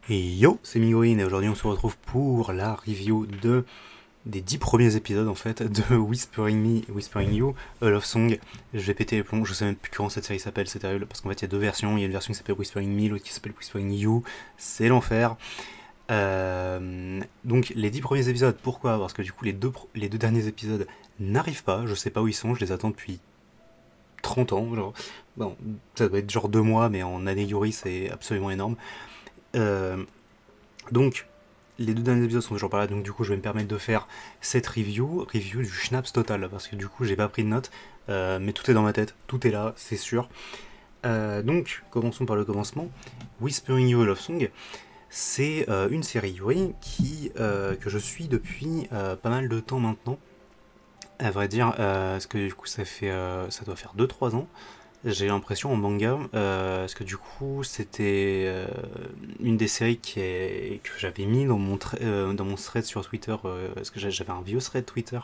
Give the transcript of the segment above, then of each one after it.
Et yo, c'est Migorine et aujourd'hui on se retrouve pour la review des 10 premiers épisodes en fait de Whispering Me, Whispering You, A Love Song. Je vais péter les plombs, je sais même plus comment cette série s'appelle, c'est terrible parce qu'en fait il y a deux versions, il y a une version qui s'appelle Whispering Me, l'autre qui s'appelle Whispering You, c'est l'enfer. Donc les 10 premiers épisodes, pourquoi? Parce que du coup les deux derniers épisodes n'arrivent pas, je sais pas où ils sont, je les attends depuis 30 ans, genre. Bon, ça doit être genre 2 mois, mais en année Yuri c'est absolument énorme. Euh, donc, les deux derniers épisodes sont toujours pas là, donc du coup je vais me permettre de faire cette review du Schnaps total, parce que du coup j'ai pas pris de notes, mais tout est dans ma tête, tout est là, c'est sûr. Donc, commençons par le commencement. Whispering You a Love Song, c'est une série Yuri que je suis depuis pas mal de temps maintenant. À vrai dire, parce que du coup ça doit faire 2 3 ans. J'ai l'impression en manga, parce que du coup c'était une des séries que j'avais mis dans mon thread sur Twitter, parce que j'avais un vieux thread Twitter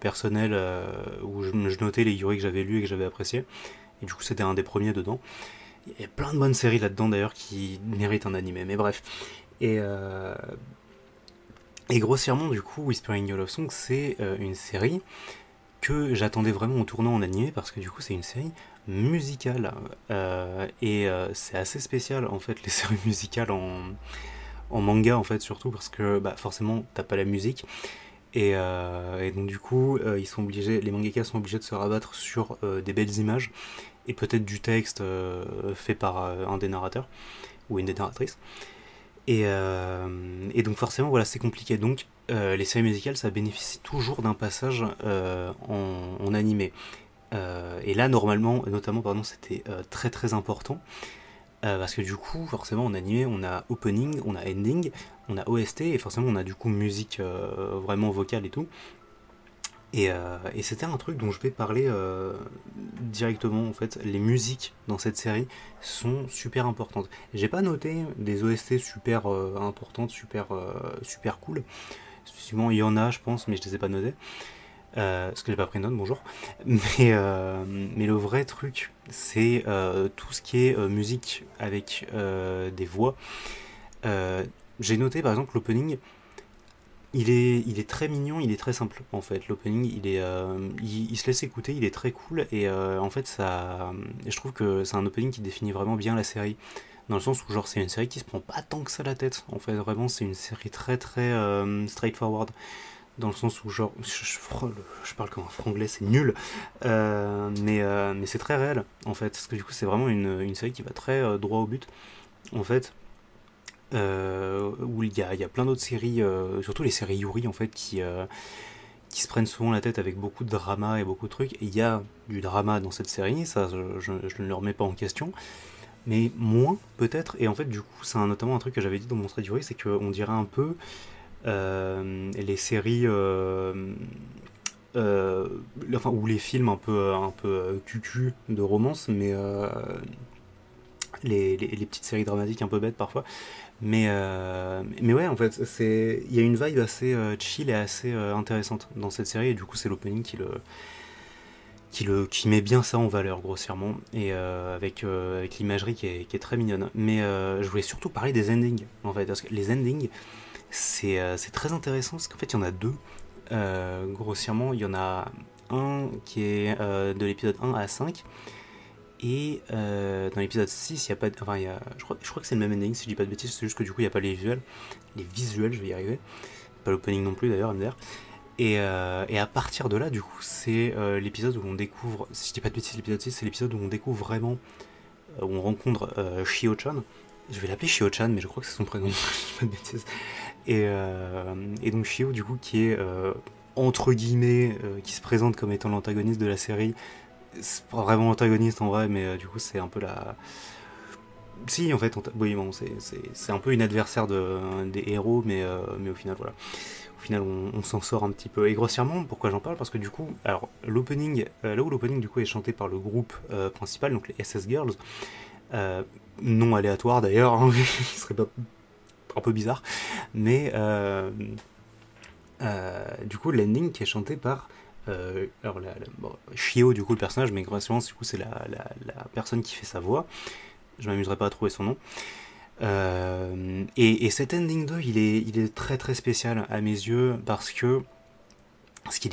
personnel où je notais les Yuri que j'avais lus et que j'avais appréciés. Et du coup c'était un des premiers dedans. Il y a plein de bonnes séries là-dedans d'ailleurs qui méritent un animé, mais bref. Et, euh, et grossièrement du coup Whispering Your Love Song c'est une série que j'attendais vraiment en tournant en animé parce que du coup c'est une série musicale c'est assez spécial en fait les séries musicales en manga en fait surtout parce que bah, forcément t'as pas la musique et donc du coup les mangakas sont obligés de se rabattre sur des belles images et peut-être du texte fait par un des narrateurs ou une des narratrices et donc forcément voilà c'est compliqué donc les séries musicales ça bénéficie toujours d'un passage en animé. Et là normalement notamment pardon c'était très très important parce que du coup forcément en animé on a opening, on a ending, on a OST et forcément on a du coup musique vraiment vocale et tout et c'était un truc dont je vais parler directement en fait. Les musiques dans cette série sont super importantes. J'ai pas noté des OST super importantes, super cool. Souvent il y en a je pense mais je les ai pas notées. Parce que j'ai pas pris de note, bonjour. Mais le vrai truc, c'est tout ce qui est musique avec des voix. Euh, j'ai noté par exemple l'opening, il est très mignon, il est très simple en fait. L'opening, il se laisse écouter, il est très cool et en fait je trouve que c'est un opening qui définit vraiment bien la série. Dans le sens où genre c'est une série qui se prend pas tant que ça la tête. En fait vraiment c'est une série très très straightforward dans le sens où genre je parle comme un franglais, c'est nul, mais c'est très réel en fait, parce que du coup c'est vraiment une série qui va très droit au but en fait, où il y a plein d'autres séries, surtout les séries Yuri en fait qui se prennent souvent la tête avec beaucoup de drama et beaucoup de trucs, et il y a du drama dans cette série, ça je ne le remets pas en question, mais moins peut-être, et en fait du coup c'est notamment un truc que j'avais dit dans mon thread Yuri, c'est qu'on dirait un peu les séries euh, enfin, ou les films un peu cucu de romance, mais les petites séries dramatiques un peu bêtes parfois. Mais ouais, en fait, il y a une vibe assez chill et assez intéressante dans cette série, et du coup, c'est l'opening qui met bien ça en valeur, grossièrement, et avec l'imagerie qui est très mignonne. Mais je voulais surtout parler des endings, en fait, parce que les endings, c'est très intéressant, parce qu'en fait, il y en a deux. Grossièrement, il y en a un qui est de l'épisode 1 à 5. Et dans l'épisode 6, il y a pas de, enfin, je crois que c'est le même ending, si je dis pas de bêtises, c'est juste que du coup, il n'y a pas les visuels. Les visuels, je vais y arriver. Pas l'opening non plus d'ailleurs, MDR. Et à partir de là, du coup, c'est l'épisode où on découvre, si je dis pas de bêtises, l'épisode 6, c'est l'épisode où on découvre vraiment, où on rencontre Shio-chan. Je vais l'appeler Shio-chan, mais je crois que c'est son prénom, si je dis pas de bêtises. Et donc Shio, du coup, qui est entre guillemets, qui se présente comme étant l'antagoniste de la série. C'est pas vraiment l'antagoniste en vrai, mais du coup, c'est un peu la. Si, en fait, oui, bon, c'est un peu une adversaire des héros, mais au final, voilà. Au final, on s'en sort un petit peu. Et grossièrement, pourquoi j'en parle? Parce que du coup, alors, l'opening, là où l'opening, du coup, est chanté par le groupe principal, donc les SS Girls, euh, non aléatoire d'ailleurs, hein, ce serait pas un peu bizarre, mais du coup, l'ending qui est chanté par alors bon, Shio, du coup, le personnage, mais grossièrement, du coup, c'est la personne qui fait sa voix. Je m'amuserai pas à trouver son nom. Et cet ending 2, il est très très spécial à mes yeux parce qu'il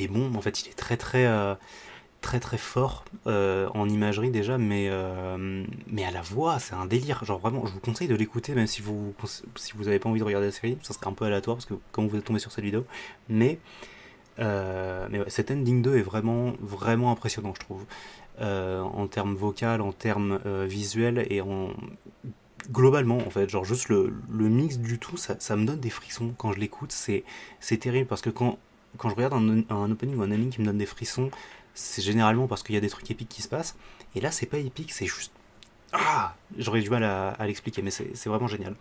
est bon, en fait, il est très très fort en imagerie déjà, mais à la voix, c'est un délire. Genre vraiment, je vous conseille de l'écouter, même si vous avez pas envie de regarder la série, ça serait un peu aléatoire parce que quand vous êtes tombé sur cette vidéo. Mais, mais ouais, cet ending 2 est vraiment vraiment impressionnant, je trouve. En termes vocal, en termes visuels et en globalement en fait, genre juste le mix du tout, ça me donne des frissons quand je l'écoute, c'est terrible parce que quand je regarde un opening ou un anime qui me donne des frissons, c'est généralement parce qu'il y a des trucs épiques qui se passent, et là c'est pas épique, c'est juste... Ah, j'aurais du mal à l'expliquer, mais c'est vraiment génial.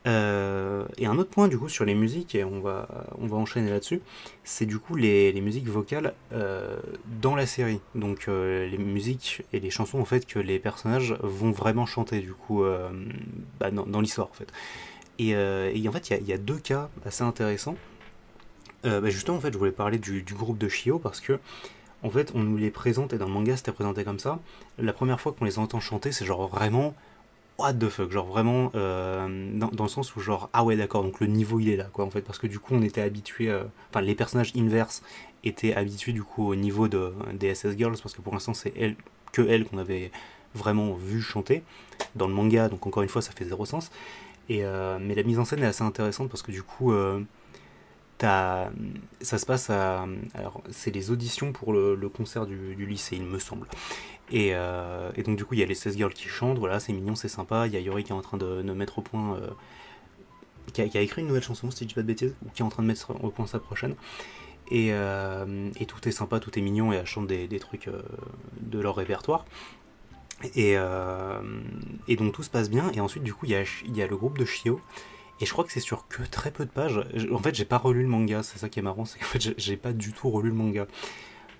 Et un autre point du coup sur les musiques, et on va enchaîner là-dessus, c'est du coup les musiques vocales dans la série. Donc les musiques et les chansons en fait que les personnages vont vraiment chanter du coup bah, dans l'histoire en fait. Et en fait il y a deux cas assez intéressants. Bah, justement en fait je voulais parler du groupe de Shio parce que en fait on nous les présente, et dans le manga c'était présenté comme ça. La première fois qu'on les entend chanter c'est genre vraiment what the fuck, genre vraiment dans le sens où genre ah ouais d'accord, donc le niveau il est là quoi en fait, parce que du coup on était habitué, enfin les personnages inverses étaient habitués du coup au niveau des SS Girls, parce que pour l'instant c'est elle qu'on avait vraiment vu chanter dans le manga, donc encore une fois ça fait zéro sens. Mais la mise en scène est assez intéressante parce que du coup t'as- ça se passe alors c'est les auditions pour le concert du lycée il me semble. Et donc du coup il y a les 16 girls qui chantent, voilà c'est mignon, c'est sympa, il y a Yori qui est en train de mettre au point, qui a écrit une nouvelle chanson si je dis pas de bêtises, ou qui est en train de mettre au point sa prochaine. Et tout est sympa, tout est mignon, et elle chante des trucs de leur répertoire. Et, euh, et donc tout se passe bien, et ensuite du coup il y a le groupe de Shio, et je crois que c'est sur que très peu de pages. En fait j'ai pas relu le manga, c'est ça qui est marrant, c'est qu'en fait j'ai pas du tout relu le manga.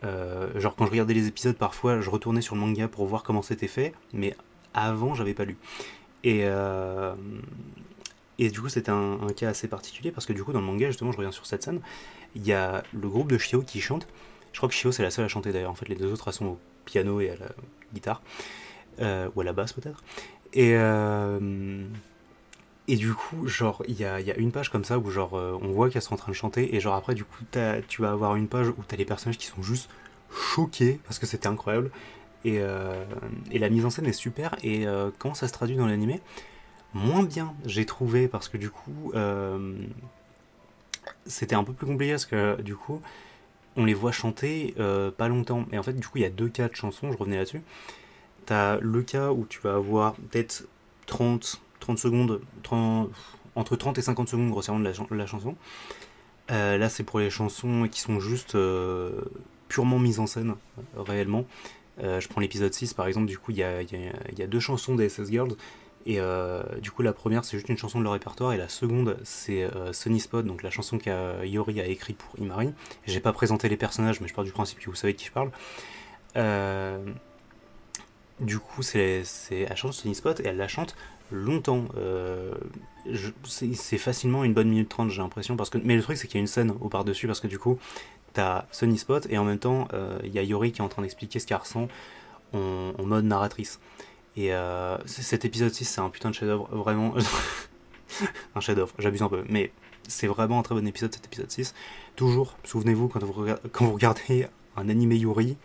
Genre quand je regardais les épisodes, parfois je retournais sur le manga pour voir comment c'était fait, mais avant j'avais pas lu. Et, euh, et du coup c'était un cas assez particulier parce que du coup dans le manga justement je reviens sur cette scène, il y a le groupe de Shio qui chante. Je crois que Shio c'est la seule à chanter d'ailleurs, en fait les deux autres elles sont au piano et à la guitare, ou à la basse peut-être. Et, euh, et du coup, genre, il y a une page comme ça où, genre, on voit qu'elles sont en train de chanter, et genre, après, du coup, tu vas avoir une page où t'as les personnages qui sont juste choqués parce que c'était incroyable. Et la mise en scène est super, et comment ça se traduit dans l'animé? Moins bien, j'ai trouvé, parce que du coup, c'était un peu plus compliqué parce que du coup, on les voit chanter pas longtemps. Et en fait, du coup, il y a deux cas de chansons, je revenais là-dessus. T'as le cas où tu vas avoir peut-être 30 secondes, entre 30 et 50 secondes grossièrement de la chanson. Là, c'est pour les chansons qui sont juste purement mises en scène, réellement. Je prends l'épisode 6 par exemple, du coup, il y a deux chansons des SS Girls. Et du coup, la première, c'est juste une chanson de leur répertoire, et la seconde, c'est Sunny Spot, donc la chanson Yori a écrite pour Imari. J'ai pas présenté les personnages, mais je pars du principe que vous savez de qui je parle. Euh, du coup, elle chante Sunny Spot, et elle la chante longtemps. C'est facilement une bonne minute 30, j'ai l'impression. Mais le truc, c'est qu'il y a une scène au par-dessus, parce que du coup, t'as Sunny Spot, et en même temps, il y a Yori qui est en train d'expliquer ce qu'elle ressent en mode narratrice. Et cet épisode 6, c'est un putain de chef-d'œuvre, vraiment. Un chef-d'œuvre, j'abuse un peu, mais c'est vraiment un très bon épisode, cet épisode 6. Toujours, souvenez-vous, quand vous regardez un animé Yuri,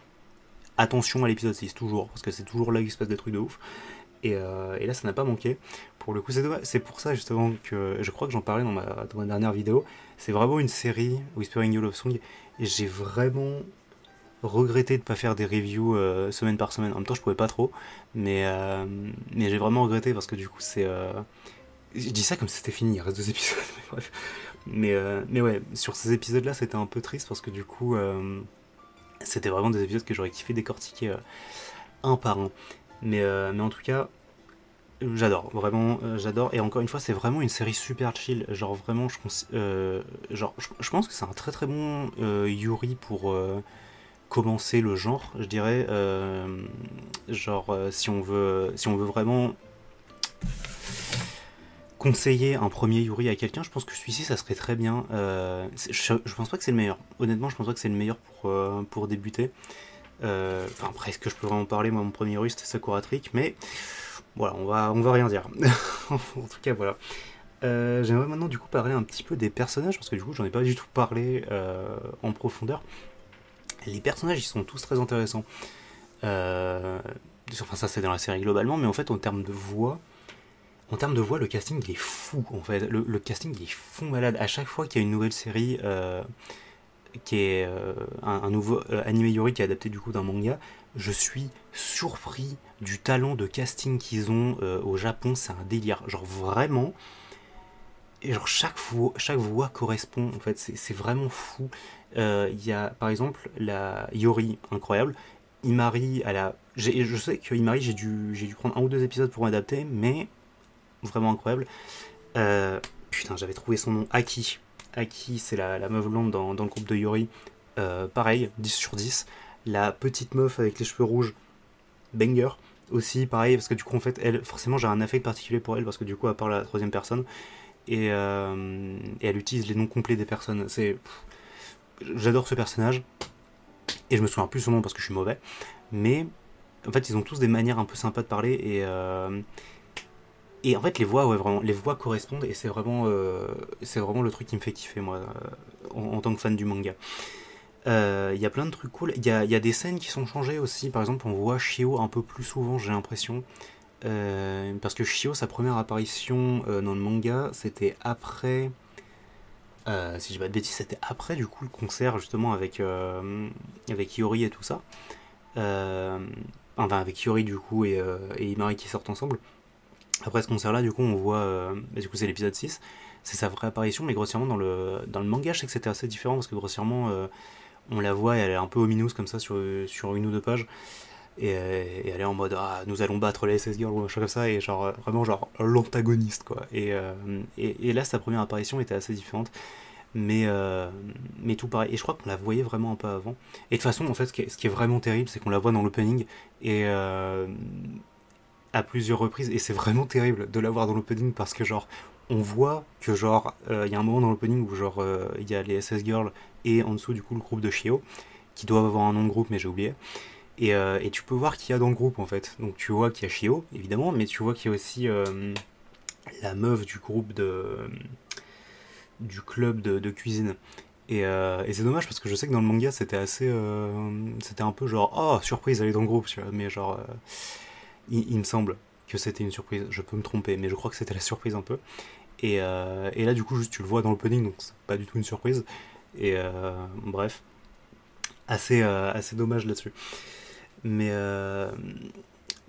attention à l'épisode 6, toujours, parce que c'est toujours là qu'il se passe des trucs de ouf. Et là, ça n'a pas manqué. Pour le coup, c'est pour ça justement que je crois que j'en parlais dans ma dernière vidéo. C'est vraiment une série, Whispering You Love Song, et j'ai vraiment regretté de ne pas faire des reviews semaine par semaine. En même temps, je pouvais pas trop, mais j'ai vraiment regretté parce que du coup, je dis ça comme si c'était fini, il reste deux épisodes, mais bref. Mais ouais, sur ces épisodes-là, c'était un peu triste parce que du coup, c'était vraiment des épisodes que j'aurais kiffé décortiquer un par un. Mais en tout cas, j'adore, vraiment, j'adore. Et encore une fois, c'est vraiment une série super chill. Genre, vraiment, je pense que c'est un très très bon Yuri pour commencer le genre, je dirais. Genre, si on veut vraiment conseiller un premier Yuri à quelqu'un, je pense que celui-ci, ça serait très bien. Je pense pas que c'est le meilleur. Honnêtement, je pense pas que c'est le meilleur pour débuter. Enfin, après, est-ce que je peux vraiment parler? Moi, mon premier Yuri, c'était Sakura Trick, mais Voilà, on va rien dire. En tout cas, voilà. J'aimerais maintenant du coup parler un petit peu des personnages, parce que du coup j'en ai pas du tout parlé en profondeur. Les personnages ils sont tous très intéressants. Euh, enfin ça c'est dans la série globalement, mais en fait en termes de voix le casting il est fou en fait. Le casting il est fou malade. À chaque fois qu'il y a une nouvelle série qui est un nouveau anime Yori qui est adapté du coup d'un manga, je suis surpris du talent de casting qu'ils ont au Japon, c'est un délire. Genre vraiment, et genre chaque voix correspond en fait, c'est vraiment fou. Il y a par exemple la Yori, incroyable. Imari, je sais que Imari j'ai dû prendre un ou deux épisodes pour m'adapter, mais vraiment incroyable. Putain, j'avais trouvé son nom, Aki. Aki, c'est la meuf blonde dans le groupe de Yori. Pareil, 10 sur 10. La petite meuf avec les cheveux rouges, banger. Aussi, pareil, parce que du coup, en fait, elle, forcément, j'ai un affect particulier pour elle, parce que du coup, elle parle à la troisième personne, et elle utilise les noms complets des personnes. J'adore ce personnage, et je me souviens plus son nom parce que je suis mauvais, mais en fait, ils ont tous des manières un peu sympas de parler, et en fait, les voix, ouais, vraiment, les voix correspondent, et c'est vraiment le truc qui me fait kiffer, moi, en tant que fan du manga. Il y a plein de trucs cool. Il y a des scènes qui sont changées aussi. Par exemple, on voit Shio un peu plus souvent, j'ai l'impression. Parce que Shio, sa première apparition dans le manga, c'était après. Si je dis pas de bêtises, c'était après du coup le concert justement avec Yori et tout ça. Euh, enfin, avec Yori du coup et Imari qui sortent ensemble. Après ce concert-là, du coup, on voit. Du coup, c'est l'épisode 6. C'est sa vraie apparition, mais grossièrement, dans le manga, je sais que c'était assez différent parce que grossièrement, on la voit et elle est un peu omineuse comme ça sur une ou deux pages. Et elle est en mode ah, nous allons battre les SS Girls ou un truc comme ça. Et genre, vraiment, genre, l'antagoniste quoi. Et là, sa première apparition était assez différente. Mais, euh, mais tout pareil. Et je crois qu'on la voyait vraiment un peu avant. Et de toute façon, en fait, ce qui est vraiment terrible, c'est qu'on la voit dans l'opening. Et à plusieurs reprises et c'est vraiment terrible de l'avoir dans l'opening parce que genre on voit que genre il y a un moment dans l'opening où genre il y a les SS Girls et en dessous du coup le groupe de Shio qui doivent avoir un nom de groupe mais j'ai oublié et tu peux voir qu'il y a dans le groupe en fait, donc tu vois qu'il y a Shio évidemment mais tu vois qu'il y a aussi la meuf du groupe du club de cuisine et c'est dommage parce que je sais que dans le manga c'était assez c'était un peu genre oh surprise elle est dans le groupe tu vois mais genre il me semble que c'était une surprise. Je peux me tromper, mais je crois que c'était la surprise un peu. Et là, du coup, juste tu le vois dans l'opening, donc c'est pas du tout une surprise. Bref, assez dommage là-dessus. Mais, euh,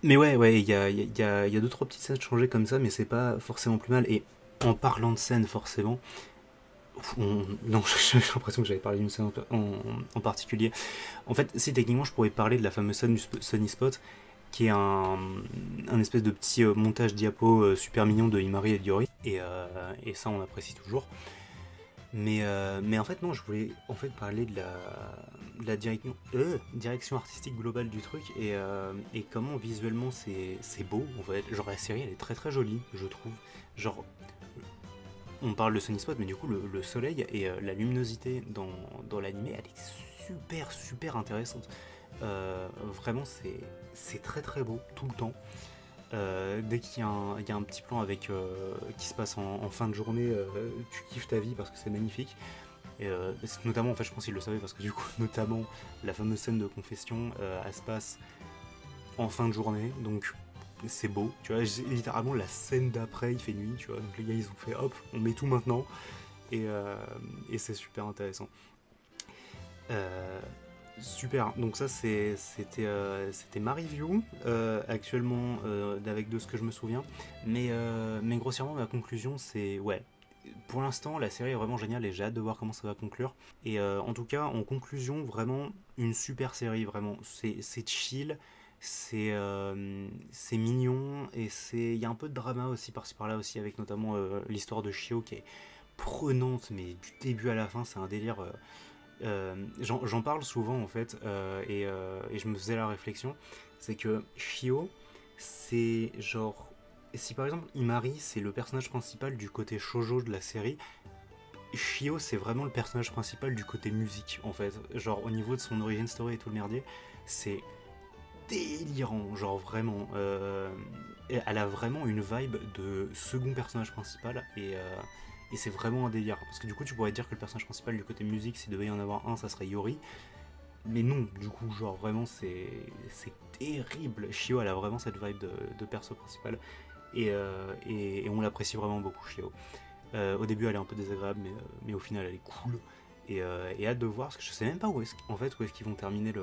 mais ouais, ouais, il y a deux, trois petites scènes changées comme ça, mais c'est pas forcément plus mal. Et en parlant de scènes, forcément, non, j'ai l'impression que j'avais parlé d'une scène en particulier. En fait, si techniquement, je pourrais parler de la fameuse scène du Sunny Spot, qui est un espèce de petit montage diapo super mignon de Imari et de Yori. Et ça, on apprécie toujours. Mais en fait, non, je voulais en fait parler de la direction artistique globale du truc et comment visuellement c'est beau. En fait, genre la série, elle est très très jolie, je trouve. Genre, on parle de Sunny Spot, mais du coup, le soleil et la luminosité dans l'animé, elle est super super intéressante. Vraiment, c'est très très beau tout le temps. Dès il y a un petit plan qui se passe en fin de journée, tu kiffes ta vie parce que c'est magnifique. Notamment, en fait, je pense qu'il le savait parce que du coup, notamment, la fameuse scène de confession, elle se passe en fin de journée, donc c'est beau. Tu vois, littéralement, la scène d'après, il fait nuit, tu vois. Donc les gars, ils ont fait hop, on met tout maintenant. Et, euh, et c'est super intéressant. Euh, Super, donc ça c'était ma review actuellement avec de ce que je me souviens, mais grossièrement ma conclusion c'est ouais, pour l'instant la série est vraiment géniale et j'ai hâte de voir comment ça va conclure. Et en tout cas en conclusion vraiment une super série vraiment, c'est chill, c'est mignon et il y a un peu de drama aussi par-ci par-là aussi avec notamment l'histoire de Shio qui est prenante mais du début à la fin c'est un délire. J'en parle souvent en fait, et je me faisais la réflexion, c'est que Shio, c'est genre, si par exemple Imari c'est le personnage principal du côté shoujo de la série, Shio c'est vraiment le personnage principal du côté musique en fait, genre au niveau de son origin story et tout le merdier, c'est délirant, genre vraiment. elle a vraiment une vibe de second personnage principal, et c'est vraiment un délire. Parce que du coup, tu pourrais dire que le personnage principal du côté musique, s'il devait y en avoir un, ça serait Yori. Mais non, du coup, genre vraiment, c'est terrible. Shio, elle a vraiment cette vibe de perso principal. Et on l'apprécie vraiment beaucoup, Shio. Au début, elle est un peu désagréable, mais au final, elle est cool. Et hâte de voir, parce que je sais même pas où est-ce qu'ils vont terminer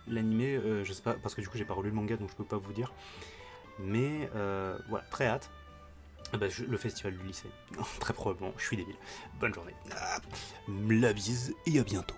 l'animé. Je sais pas, parce que du coup, j'ai pas relu le manga, donc je peux pas vous dire. Mais voilà, très hâte. Bah, le festival du lycée, très probablement, je suis débile. Bonne journée. La bise, et à bientôt.